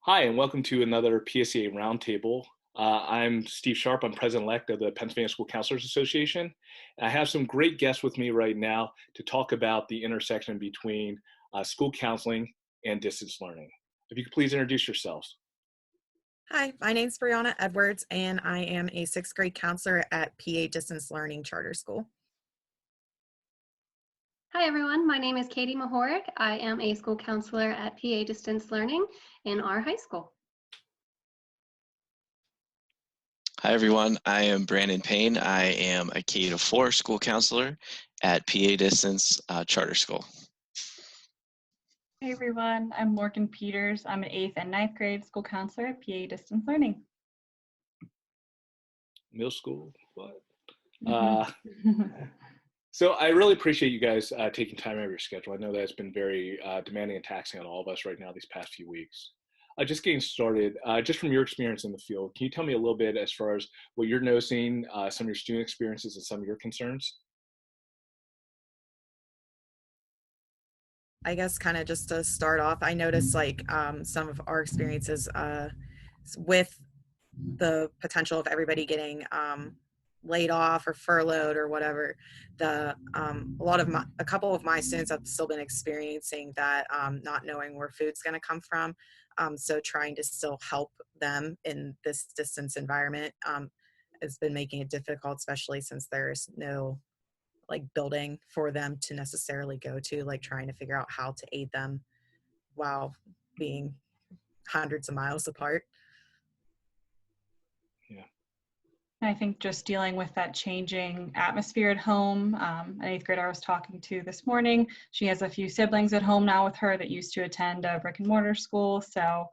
Hi, and welcome to another PSCA Roundtable. I'm Steve Sharp. I'm president-elect of the Pennsylvania School Counselors Association. And I have some great guests with me right now to talk about the intersection between school counseling and distance learning. If you could please introduce yourselves. Hi, my name's Brianna Edwards, and I am a sixth grade counselor at PA Distance Learning Charter School. Hi everyone, my name is Katie Mihoerck. I am a school counselor at PA Distance Learning in our high school. Hi everyone, I am Payne. I am a K-4 school counselor at PA Distance Charter School. Hey everyone, I'm Morgan Peters. I'm an 8th and 9th grade school counselor at PA Distance Learning. Middle school, what? So I really appreciate you guys taking time out of your schedule. I know that's been very demanding and taxing on all of us right now these past few weeks. Just getting started, just from your experience in the field, can you tell me a little bit as far as what you're noticing, some of your student experiences and some of your concerns? I guess kind of just to start off, I noticed like some of our experiences with the potential of everybody getting laid off or furloughed or whatever. A couple of my students have still been experiencing that, not knowing where food's going to come from. So trying to still help them in this distance environment has been making it difficult, especially since there's no like building for them to necessarily go to, like trying to figure out how to aid them while being hundreds of miles apart. Yeah. I think just dealing with that changing atmosphere at home. An 8th grader I was talking to this morning, she has a few siblings at home now with her that used to attend a brick and mortar school. So,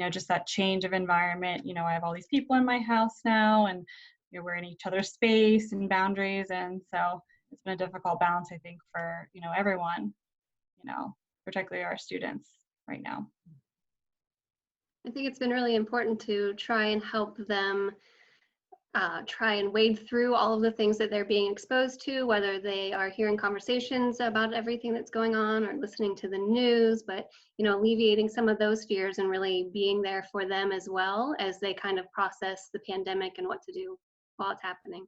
just that change of environment, I have all these people in my house now and we're in each other's space and boundaries. And so it's been a difficult balance, I think, for, everyone, particularly our students right now. I think it's been really important to try and help them try and wade through all of the things that they're being exposed to, whether they are hearing conversations about everything that's going on or listening to the news, but alleviating some of those fears and really being there for them as well as they kind of process the pandemic and what to do while it's happening.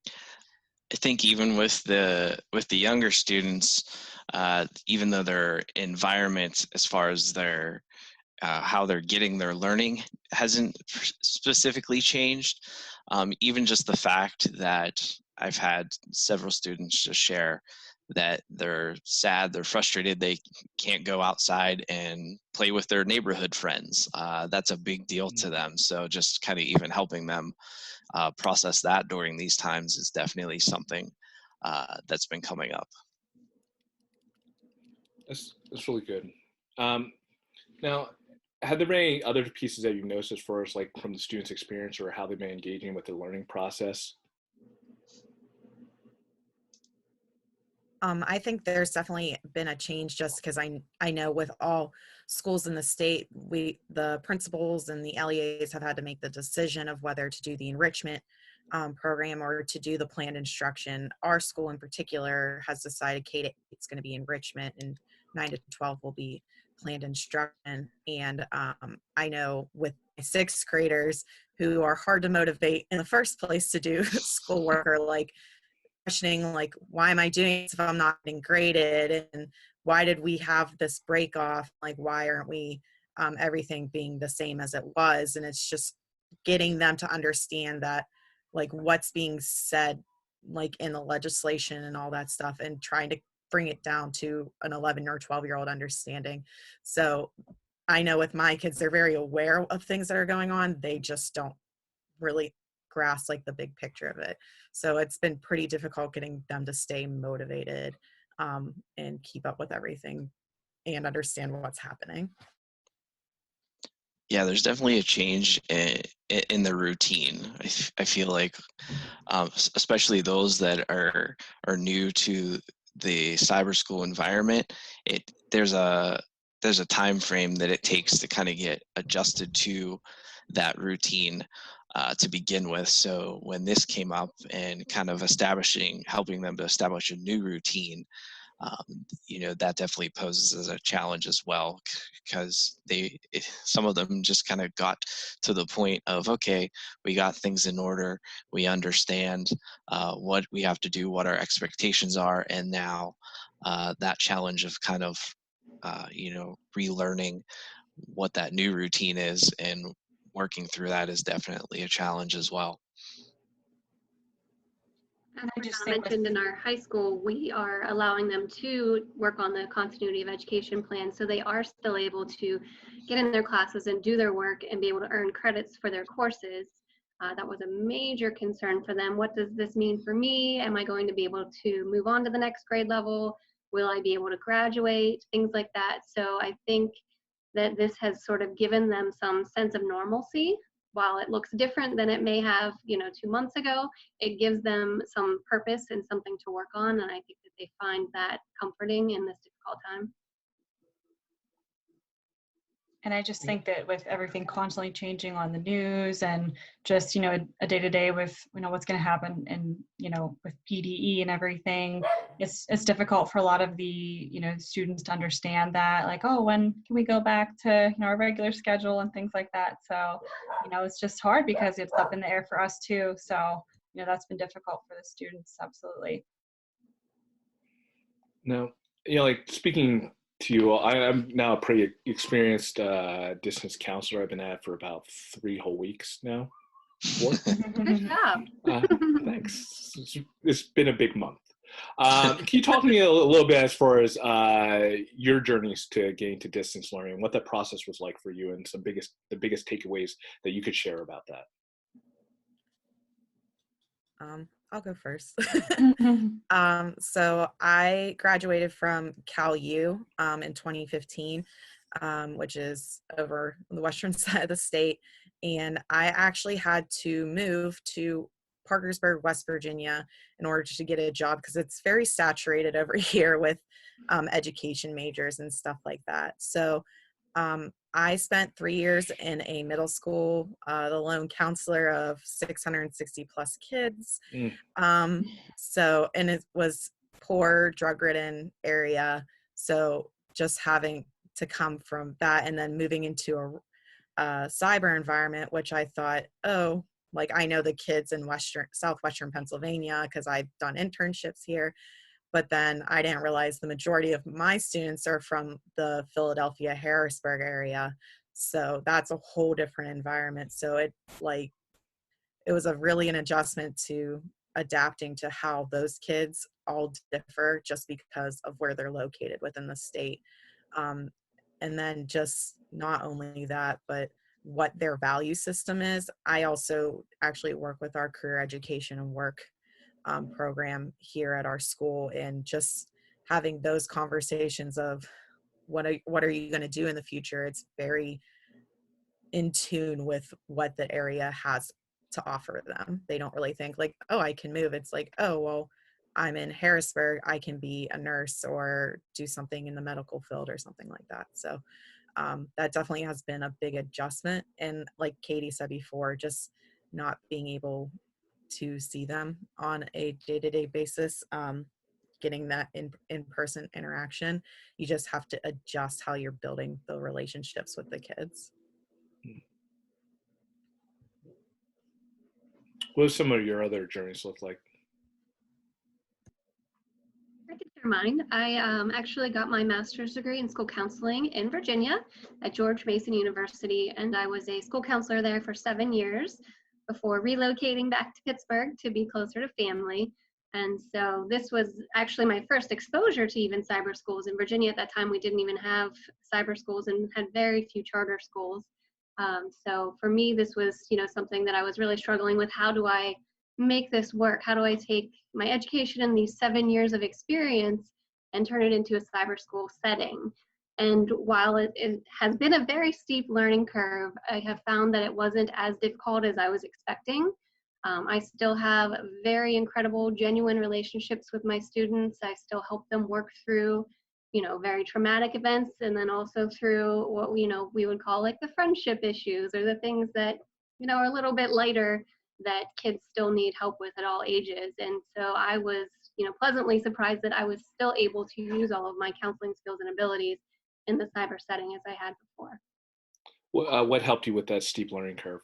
I think even with the younger students, even though their environment as far as their how they're getting their learning hasn't specifically changed. Even just the fact that I've had several students just share that they're sad, they're frustrated, they can't go outside and play with their neighborhood friends. That's a big deal to them. So just kind of even helping them process that during these times is definitely something that's been coming up. That's really good. Now, have there been any other pieces that you've noticed as far as like from the students' experience or how they've been engaging with the learning process? I think there's definitely been a change just because I know with all schools in the state, the principals and the LEAs have had to make the decision of whether to do the enrichment program or to do the planned instruction. Our school in particular has decided K-8 it's going to be enrichment and 9 to 12 will be planned instruction. And I know with my sixth graders who are hard to motivate in the first place to do schoolwork or like questioning like, why am I doing this if I'm not getting graded? And why did we have this break off? Like, why aren't we everything being the same as it was? And it's just getting them to understand that like what's being said like in the legislation and all that stuff and trying to bring it down to an 11 or 12-year-old understanding. So I know with my kids, they're very aware of things that are going on. They just don't really grasp like the big picture of it. So it's been pretty difficult getting them to stay motivated and keep up with everything and understand what's happening. Yeah, there's definitely a change in the routine. I feel like, especially those that are new to the cyber school environment, there's a time frame that it takes to kind of get adjusted to that routine to begin with. So when this came up and kind of helping them to establish a new routine, that definitely poses as a challenge as well, because some of them just kind of got to the point of, okay, we got things in order, we understand what we have to do, what our expectations are, and now that challenge of kind of relearning what that new routine is and working through that is definitely a challenge as well. As I just Brianna think mentioned, in our high school, we are allowing them to work on the continuity of education plan, so they are still able to get in their classes and do their work and be able to earn credits for their courses. That was a major concern for them. What does this mean for me? Am I going to be able to move on to the next grade level? Will I be able to graduate? Things like that. So I think that this has sort of given them some sense of normalcy. While it looks different than it may have, 2 months ago, it gives them some purpose and something to work on. And I think that they find that comforting in this difficult time. And I just think that with everything constantly changing on the news and just, a day-to-day with, what's going to happen and, with PDE and everything, it's difficult for a lot of the, students to understand that, like, oh, when can we go back to, our regular schedule and things like that. So, it's just hard because it's up in the air for us too. So, that's been difficult for the students. Absolutely. No, speaking to you, I'm now a pretty experienced distance counselor. I've been at it for about 3 whole weeks now. 4. Good job. Thanks. It's been a big month. Can you talk to me a little bit as far as your journeys to getting to distance learning, what that process was like for you, and the biggest takeaways that you could share about that? I'll go first. So I graduated from Cal U in 2015, which is over on the western side of the state. And I actually had to move to Parkersburg, West Virginia in order to get a job because it's very saturated over here with education majors and stuff like that. So I spent 3 years in a middle school, the lone counselor of 660 plus kids. And it was poor, drug-ridden area. So just having to come from that and then moving into a cyber environment, which I thought, I know the kids in southwestern Pennsylvania because I've done internships here. But then I didn't realize the majority of my students are from the Philadelphia, Harrisburg area. So that's a whole different environment. So it was really an adjustment to adapting to how those kids all differ just because of where they're located within the state. And then just not only that, but what their value system is. I also actually work with our career education and work program here at our school, and just having those conversations of what are you going to do in the future. It's very in tune with what the area has to offer them. They don't really think like, oh, I can move. It's like, oh, well, I'm in Harrisburg, I can be a nurse or do something in the medical field or something like that. So that definitely has been a big adjustment. And like Katie said before, just not being able to see them on a day-to-day basis, getting that in-person interaction, you just have to adjust how you're building the relationships with the kids. What do some of your other journeys look like? I can share mine. I actually got my master's degree in school counseling in Virginia at George Mason University, and I was a school counselor there for 7 years before relocating back to Pittsburgh to be closer to family. And so this was actually my first exposure to even cyber schools. In Virginia at that time, we didn't even have cyber schools and had very few charter schools. So for me, this was, something that I was really struggling with. How do I make this work? How do I take my education and these 7 years of experience and turn it into a cyber school setting? And while it has been a very steep learning curve, I have found that it wasn't as difficult as I was expecting. I still have very incredible, genuine relationships with my students. I still help them work through, very traumatic events, and then also through what we would call like the friendship issues or the things that, are a little bit lighter that kids still need help with at all ages. And so I was pleasantly surprised that I was still able to use all of my counseling skills and abilities in the cyber setting as I had before. What helped you with that steep learning curve?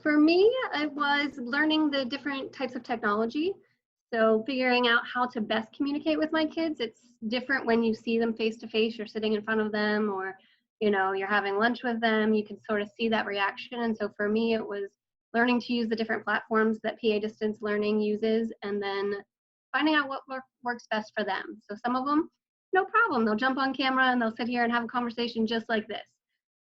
For me, it was learning the different types of technology. So figuring out how to best communicate with my kids. It's different when you see them face to face, you're sitting in front of them, or you're having lunch with them. You can sort of see that reaction. And so for me, it was learning to use the different platforms that PA distance learning uses, and then finding out what works best for them. So some of them, no problem. They'll jump on camera and they'll sit here and have a conversation just like this.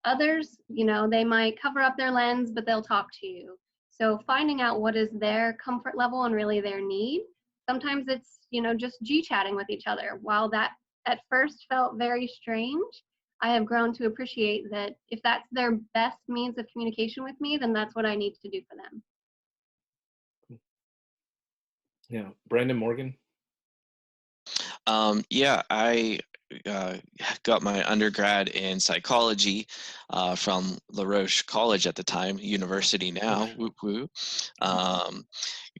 Others, they might cover up their lens, but they'll talk to you. So finding out what is their comfort level and really their need. Sometimes it's, just G-chatting with each other. While that at first felt very strange, I have grown to appreciate that if that's their best means of communication with me, then that's what I need to do for them. Yeah. Brandon, Morgan? Yeah, I got my undergrad in psychology from La Roche College at the time, university now. Whoop whoop.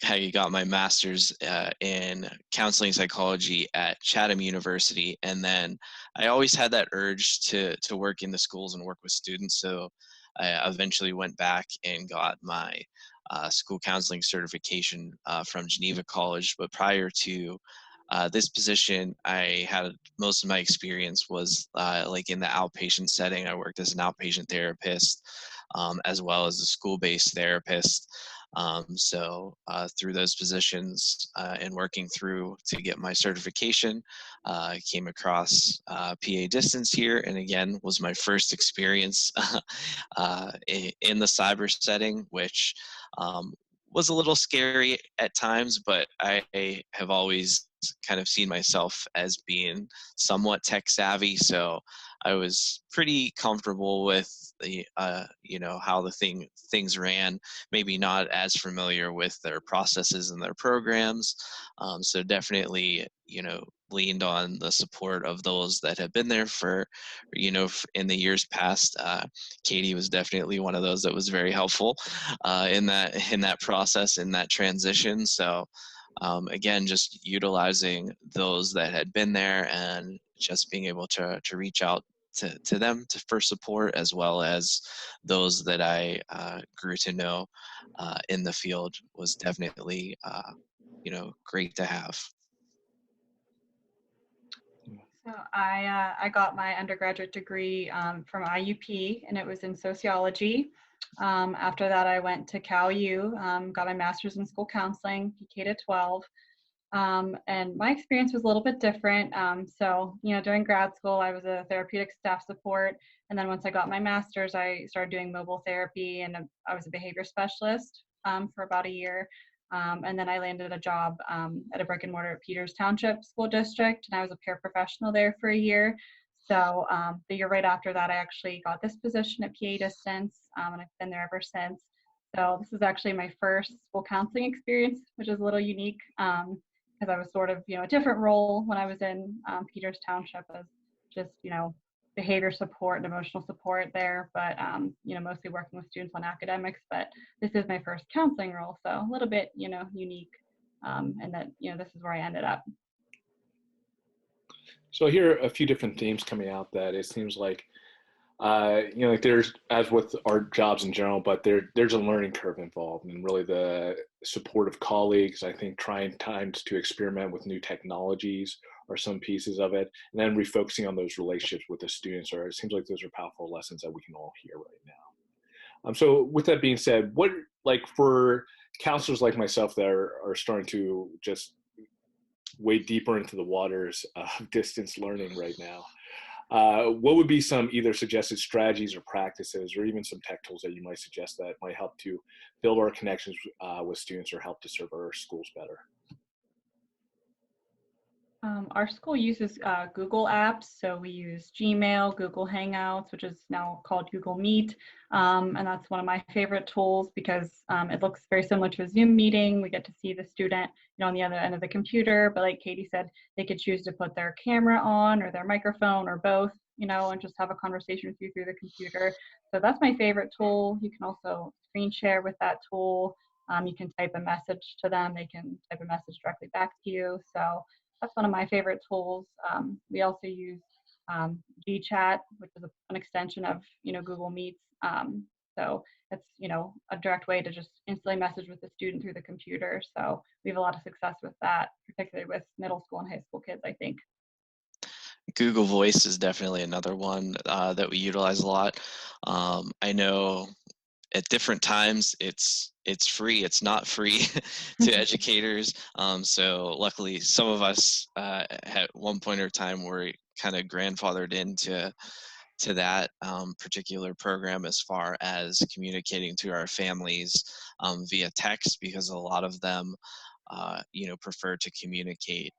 I got my master's in counseling psychology at Chatham University, and then I always had that urge to work in the schools and work with students. So I eventually went back and got my school counseling certification from Geneva College. But prior to this position, I had most of my experience was like in the outpatient setting. I worked as an outpatient therapist as well as a school-based therapist. So through those positions and working through to get my certification, I came across PA Distance here, and again was my first experience in the cyber setting, which was a little scary at times, but I have always kind of seen myself as being somewhat tech savvy, so I was pretty comfortable with the how the things ran. Maybe not as familiar with their processes and their programs, so definitely leaned on the support of those that have been there for in the years past. Katie was definitely one of those that was very helpful in that process, in that transition. So again, just utilizing those that had been there and just being able to reach out to them for support, as well as those that I grew to know in the field, was definitely great to have. So I got my undergraduate degree from IUP, and it was in sociology. After that, I went to Cal U, got my master's in school counseling, K to 12. And my experience was a little bit different. So during grad school, I was a therapeutic staff support. And then once I got my master's, I started doing mobile therapy, and I was a behavior specialist for about a year. And then I landed a job at a brick and mortar at Peters Township School District, and I was a paraprofessional there for a year. So the year right after that, I actually got this position at PA Distance, and I've been there ever since. So this is actually my first school counseling experience, which is a little unique because I was sort of, a different role when I was in Peters Township as just, behavior support and emotional support there, but mostly working with students on academics. But this is my first counseling role, so a little bit unique, and that this is where I ended up. So I hear a few different themes coming out that it seems like like there's, as with our jobs in general, but there's a learning curve involved, and really the support of colleagues. I think trying times to experiment with new technologies are some pieces of it, and then refocusing on those relationships with the students. Or it seems like those are powerful lessons that we can all hear right now. So with that being said, what, like, for counselors like myself that are starting to just wade deeper into the waters of distance learning right now, what would be some either suggested strategies or practices, or even some tech tools that you might suggest that might help to build our connections with students or help to serve our schools better? Our school uses Google apps, so we use Gmail, Google Hangouts, which is now called Google Meet, and that's one of my favorite tools because it looks very similar to a Zoom meeting. We get to see the student, on the other end of the computer, but like Katie said, they could choose to put their camera on or their microphone or both, and just have a conversation with you through the computer. So that's my favorite tool. You can also screen share with that tool. You can type a message to them. They can type a message directly back to you. So that's one of my favorite tools. We also use GChat, which is an extension of, Google Meets. So it's, a direct way to just instantly message with the student through the computer. So we have a lot of success with that, particularly with middle school and high school kids, I think. Google Voice is definitely another one that we utilize a lot. I know at different times it's free, it's not free to educators. So luckily some of us at one point or time were kind of grandfathered into that particular program as far as communicating to our families via text, because a lot of them prefer to communicate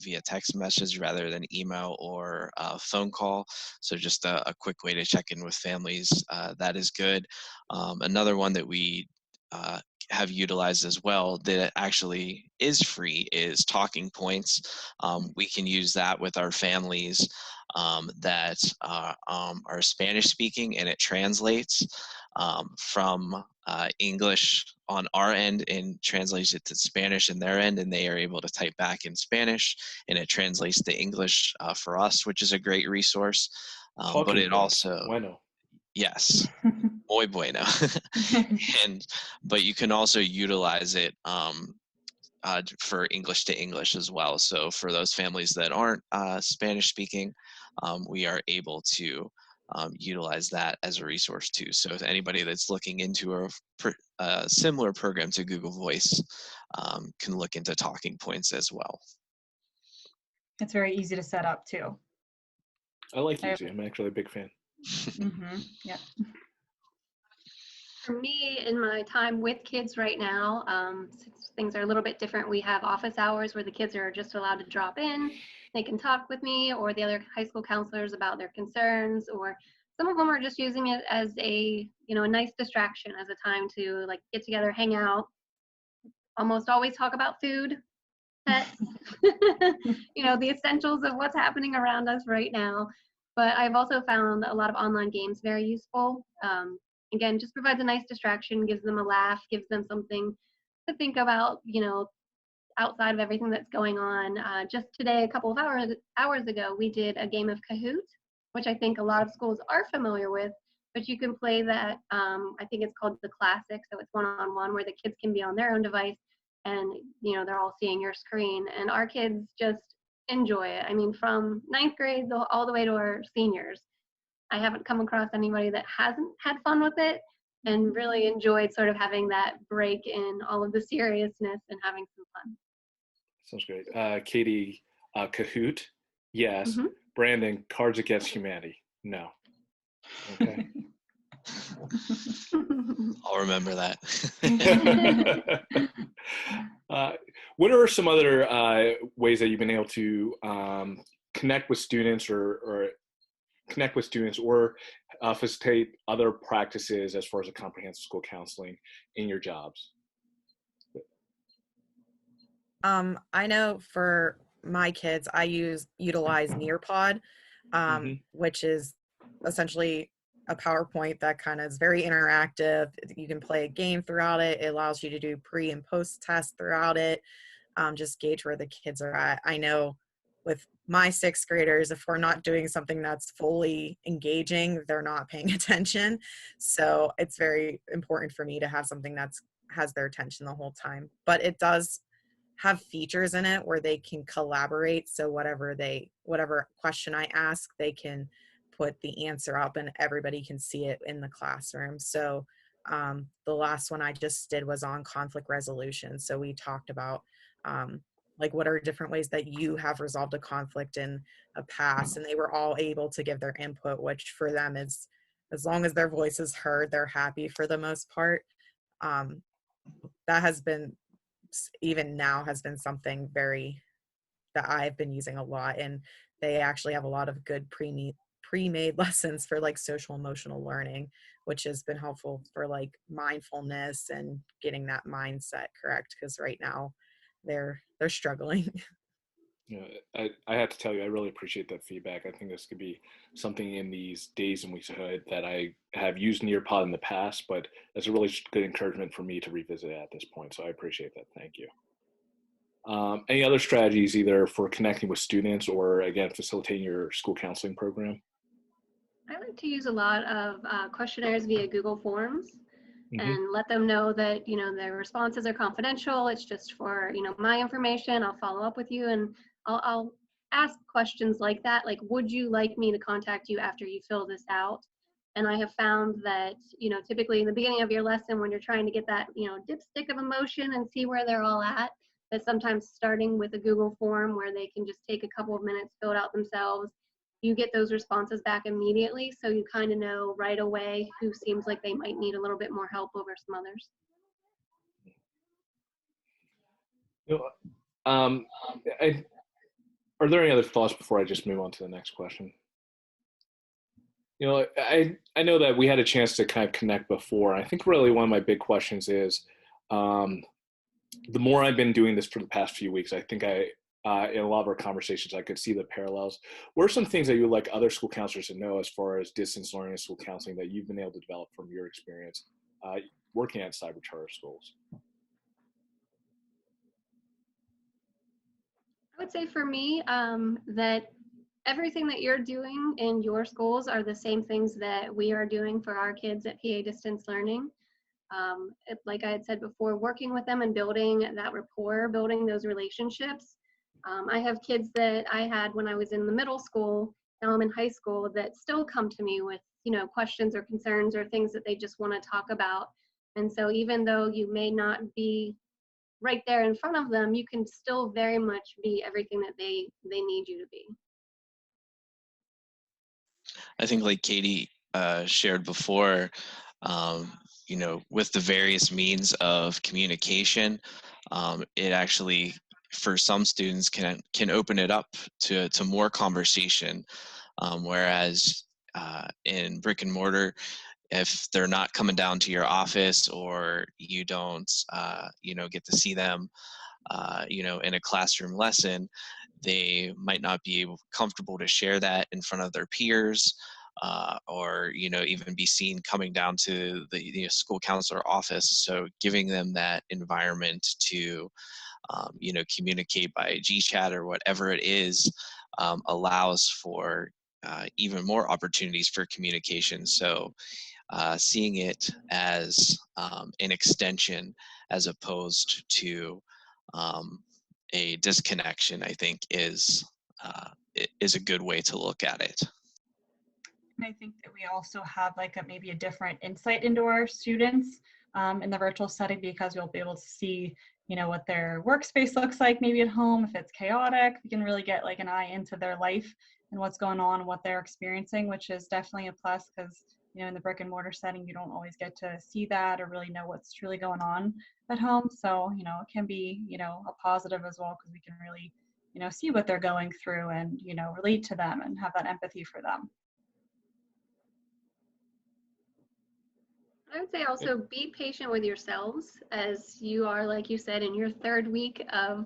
via text message rather than email or phone call. So just a quick way to check in with families, that is good. Another one that we have utilized as well that actually is free is Talking Points. We can use that with our families that are Spanish speaking, and it translates from English on our end and translates it to Spanish in their end, and they are able to type back in Spanish, and it translates to English for us, which is a great resource. But it also, bueno. Yes, muy bueno. But you can also utilize it for English to English as well. So for those families that aren't Spanish speaking, we are able to utilize that as a resource too. So if anybody that's looking into a similar program to Google Voice can look into Talking Points as well. It's very easy to set up too. I like easy. I'm actually a big fan. Yeah. For me, in my time with kids right now, since things are a little bit different, we have office hours where the kids are just allowed to drop in. They can talk with me or the other high school counselors about their concerns, or some of them are just using it as a nice distraction, as a time to like get together, hang out, almost always talk about food, pets, the essentials of what's happening around us right now. But I've also found a lot of online games very useful. Again, just provides a nice distraction, gives them a laugh, gives them something to think about, outside of everything that's going on. Just today, a couple of hours ago, we did a game of Kahoot, which I think a lot of schools are familiar with, but you can play that. I think it's called the Classic, so it's one-on-one where the kids can be on their own device and, they're all seeing your screen. And our kids just enjoy it. I mean, from ninth grade all the way to our seniors. I haven't come across anybody that hasn't had fun with it and really enjoyed sort of having that break in all of the seriousness and having some fun. Sounds great. Katie, Kahoot, yes. Brandon, Cards Against Humanity, no. Okay. I'll remember that. What are some other ways that you've been able to connect with students or facilitate other practices as far as a comprehensive school counseling in your jobs? I know for my kids, I utilize Nearpod, which is essentially a PowerPoint that kind of is very interactive. You can play a game throughout it. It allows you to do pre and post tests throughout it. Just gauge where the kids are at. I know with my sixth graders, if we're not doing something that's fully engaging, they're not paying attention. So it's very important for me to have something that's has their attention the whole time. But it does have features in it where they can collaborate. So whatever question I ask, they can put the answer up and everybody can see it in the classroom. So the last one I just did was on conflict resolution. So we talked about like what are different ways that you have resolved a conflict in a past, and they were all able to give their input, which for them is, as long as their voice is heard, they're happy for the most part. That has been, even now, has been something that I've been using a lot, and they actually have a lot of good pre-made lessons for like social emotional learning, which has been helpful for like mindfulness and getting that mindset correct, because right now they're struggling. You know, I have to tell you, I really appreciate that feedback. I think this could be something in these days and weeks ahead that I have used Nearpod in the past, but it's a really good encouragement for me to revisit it at this point. So I appreciate that. Thank you. Any other strategies, either for connecting with students or, again, facilitating your school counseling program? I like to use a lot of questionnaires via Google Forms Mm-hmm. and let them know that, their responses are confidential. It's just for, my information. I'll follow up with you, and I'll ask questions like that. Like, would you like me to contact you after you fill this out? And I have found that, typically in the beginning of your lesson, when you're trying to get that, dipstick of emotion and see where they're all at, that sometimes starting with a Google form where they can just take a couple of minutes, fill it out themselves, you get those responses back immediately, so you kind of know right away who seems like they might need a little bit more help over some others. You know, I, are there any other thoughts before I just move on to the next question? You know, I know that we had a chance to kind of connect before. I think really one of my big questions is, um, the more I've been doing this for the past few weeks, I think in a lot of our conversations, I could see the parallels. What are some things that you would like other school counselors to know as far as distance learning and school counseling that you've been able to develop from your experience working at cyber charter schools? I would say for me that everything that you're doing in your schools are the same things that we are doing for our kids at PA Distance Learning. Like I had said before, working with them and building that rapport, building those relationships. I have kids that I had when I was in the middle school, now I'm in high school, that still come to me with, questions or concerns or things that they just want to talk about. And so even though you may not be right there in front of them, you can still very much be everything that they need you to be. I think like Katie shared before, with the various means of communication, it actually, for some students, can open it up to more conversation. Whereas in brick and mortar, if they're not coming down to your office, or you don't, get to see them, in a classroom lesson, they might not be comfortable to share that in front of their peers, or even be seen coming down to the school counselor office. So giving them that environment to communicate by GChat or whatever it is, allows for even more opportunities for communication. So seeing it as an extension as opposed to um, a disconnection, I think is a good way to look at it. And I think that we also have like maybe a different insight into our students in the virtual setting, because we'll be able to see, what their workspace looks like maybe at home. If it's chaotic, we can really get like an eye into their life and what's going on, what they're experiencing, which is definitely a plus, because in the brick and mortar setting, you don't always get to see that or really know what's truly going on at home. So, it can be, a positive as well, because we can really, see what they're going through and, relate to them and have that empathy for them. I would say also be patient with yourselves, as you are, like you said, in your third week of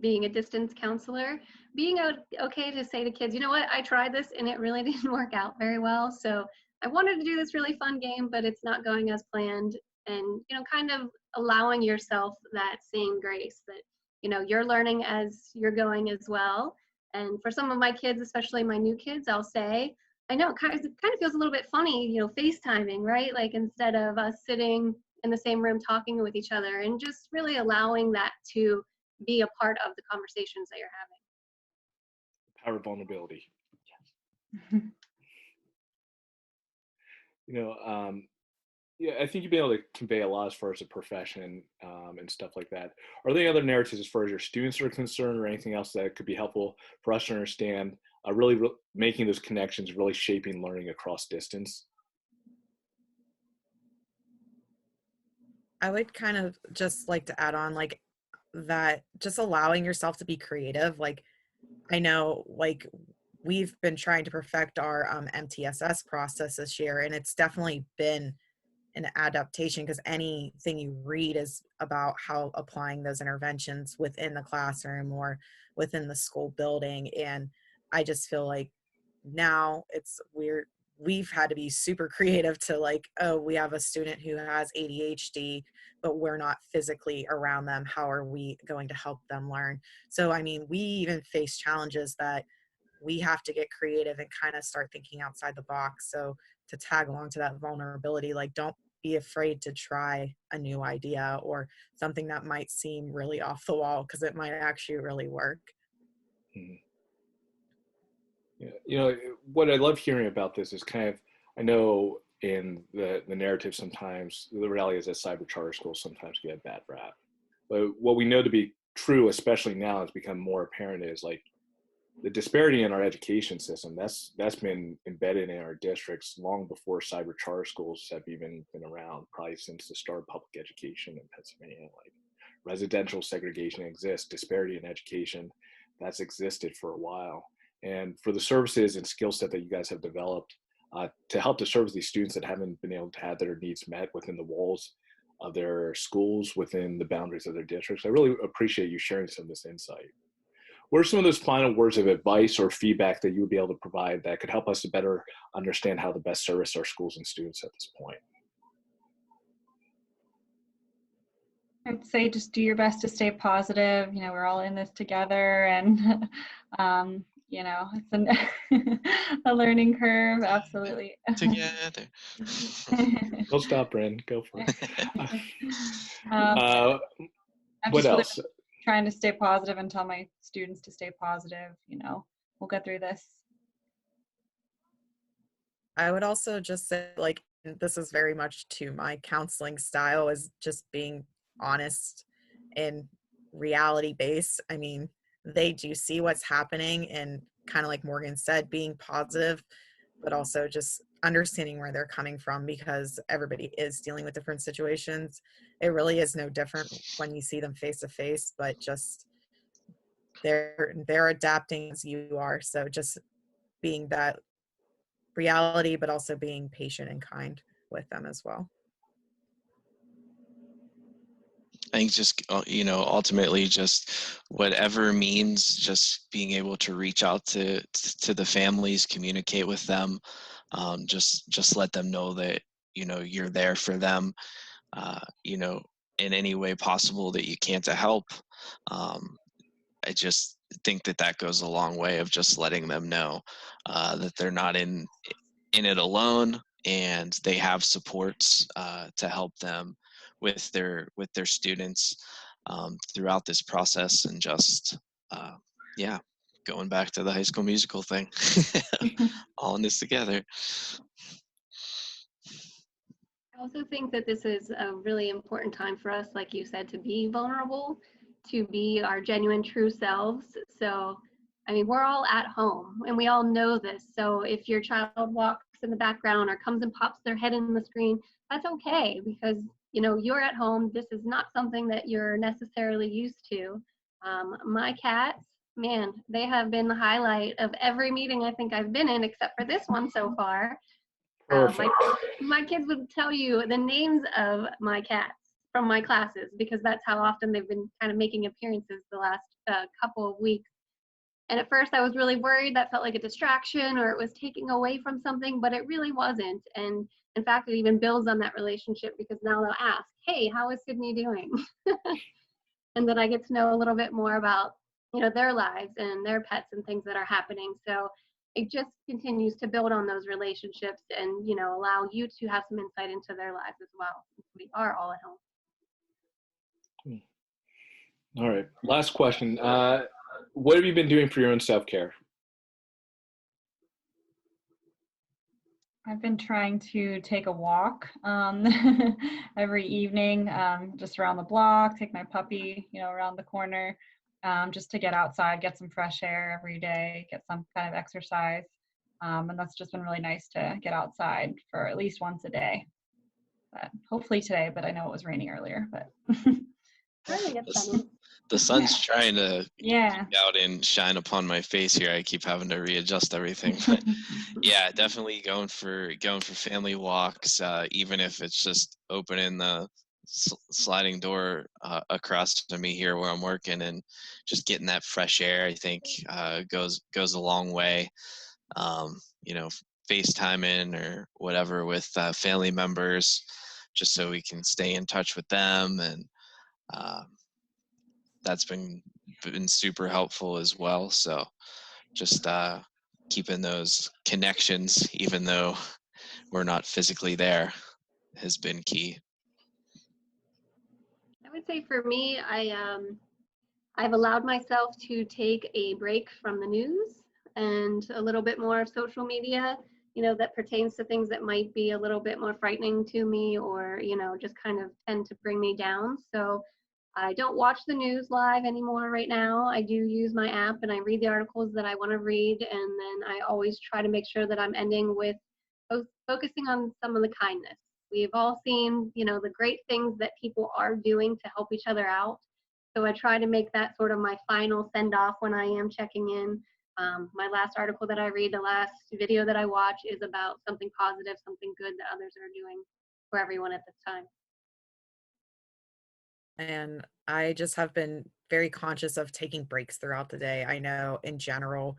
being a distance counselor. Being okay to say to kids, you know what, I tried this and it really didn't work out very well. So I wanted to do this really fun game, but it's not going as planned. And, kind of allowing yourself that same grace that, you're learning as you're going as well. And for some of my kids, especially my new kids, I'll say, I know it kind of feels a little bit funny, FaceTiming, right? Like instead of us sitting in the same room talking with each other, and just really allowing that to be a part of the conversations that you're having. Power of vulnerability. Yeah, I think you'd be able to convey a lot as far as the profession and stuff like that. Are there any other narratives as far as your students are concerned, or anything else that could be helpful for us to understand, really making those connections, really shaping learning across distance? I would kind of just like to add on like that, just allowing yourself to be creative. Like I know like we've been trying to perfect our MTSS process this year, and it's definitely been an adaptation, because anything you read is about how applying those interventions within the classroom or within the school building. And I just feel like now we've had to be super creative to like, oh, we have a student who has ADHD, but we're not physically around them. How are we going to help them learn? So, I mean, we even face challenges that we have to get creative and kind of start thinking outside the box. So to tag along to that vulnerability, like, don't be afraid to try a new idea or something that might seem really off the wall, because it might actually really work. Mhm. Yeah. You know, what I love hearing about this is kind of, I know in the narrative sometimes the reality is that cyber charter schools sometimes get a bad rap. But what we know to be true, especially now, has become more apparent is like the disparity in our education system. That's been embedded in our districts long before cyber charter schools have even been around, probably since the start of public education in Pennsylvania. Like residential segregation exists, disparity in education, that's existed for a while. And for the services and skill set that you guys have developed to help to service these students that haven't been able to have their needs met within the walls of their schools, within the boundaries of their districts, I really appreciate you sharing some of this insight. What are some of those final words of advice or feedback that you would be able to provide that could help us to better understand how to best service our schools and students at this point? I'd say just do your best to stay positive. You know, we're all in this together, and it's a learning curve. Absolutely. Together. Don't stop, Bryn. Go for it. I'm What just really else? trying to stay positive and tell my students to stay positive. You know, we'll get through this. I would also just say, like, this is very much to my counseling style, is just being honest and reality based. I mean, they do see what's happening, and kind of like Morgan said, being positive, but also just understanding where they're coming from, because everybody is dealing with different situations. It really is no different when you see them face to face, but just they're adapting as you are. So just being that reality, but also being patient and kind with them as well. I think just, ultimately just whatever means, just being able to reach out to the families, communicate with them, just let them know that, you're there for them, in any way possible that you can to help. I just think that goes a long way of just letting them know that they're not in it alone, and they have supports to help them with their students throughout this process. And just going back to the High School Musical thing, all in this together. I also think that this is a really important time for us, like you said, to be vulnerable, to be our genuine true selves. So, I mean, we're all at home and we all know this. So if your child walks in the background or comes and pops their head in the screen, that's okay, because, you're at home. This is not something that you're necessarily used to. My cats, man, they have been the highlight of every meeting I think I've been in, except for this one so far. Perfect. My kids would tell you the names of my cats from my classes, because that's how often they've been kind of making appearances the last couple of weeks. And at first I was really worried. That felt like a distraction, or it was taking away from something, but it really wasn't. And in fact, it even builds on that relationship, because now they'll ask, hey, how is Sydney doing? And then I get to know a little bit more about, their lives and their pets and things that are happening. So it just continues to build on those relationships and, allow you to have some insight into their lives as well, since we are all at home. All right. Last question. What have you been doing for your own self-care? I've been trying to take a walk every evening, just around the block, take my puppy, around the corner, just to get outside, get some fresh air every day, get some kind of exercise. And that's just been really nice to get outside for at least once a day. But hopefully today, but I know it was raining earlier, but I think it's The, funny. the sun's trying to Yeah. peek out and shine upon my face here. I keep having to readjust everything. But yeah, definitely going for family walks, even if it's just opening the sliding door across to me here where I'm working, and just getting that fresh air. I think goes a long way. You know, FaceTiming or whatever with family members, just so we can stay in touch with them, and um, that's been super helpful as well. So just keeping those connections, even though we're not physically there, has been key. I would say for me, I've allowed myself to take a break from the news and a little bit more of social media, that pertains to things that might be a little bit more frightening to me, or, just kind of tend to bring me down. So I don't watch the news live anymore right now. I do use my app and I read the articles that I want to read. And then I always try to make sure that I'm ending with focusing on some of the kindness. We've all seen, the great things that people are doing to help each other out. So I try to make that sort of my final send off when I am checking in. My last article that I read, the last video that I watch is about something positive, something good that others are doing for everyone at this time. And I just have been very conscious of taking breaks throughout the day. I know in general,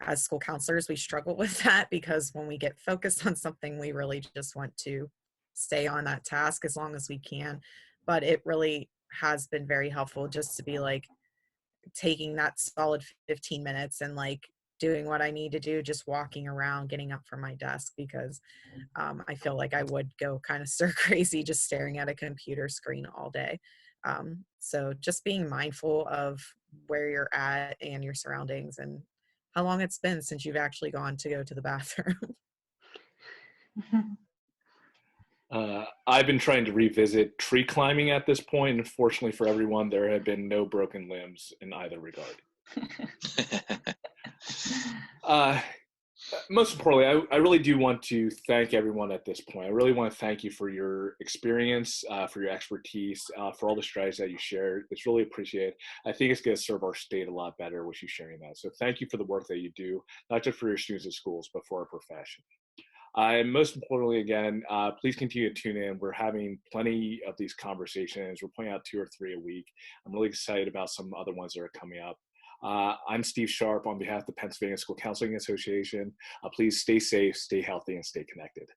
as school counselors, we struggle with that because when we get focused on something, we really just want to stay on that task as long as we can. But it really has been very helpful just to be like taking that solid 15 minutes and like doing what I need to do, just walking around, getting up from my desk, because I feel like I would go kind of stir crazy just staring at a computer screen all day. So just being mindful of where you're at and your surroundings and how long it's been since you've actually gone to go to the bathroom. I've been trying to revisit tree climbing at this point. Unfortunately for everyone, there have been no broken limbs in either regard. Most importantly, I really do want to thank everyone at this point. I really want to thank you for your experience, for your expertise, for all the strategies that you shared. It's really appreciated. I think it's going to serve our state a lot better with you sharing that. So thank you for the work that you do, not just for your students in schools, but for our profession. And most importantly, again, please continue to tune in. We're having plenty of these conversations. We're putting out 2 or 3 a week. I'm really excited about some other ones that are coming up. I'm Steve Sharp on behalf of the Pennsylvania School Counseling Association. Please stay safe, stay healthy, and stay connected.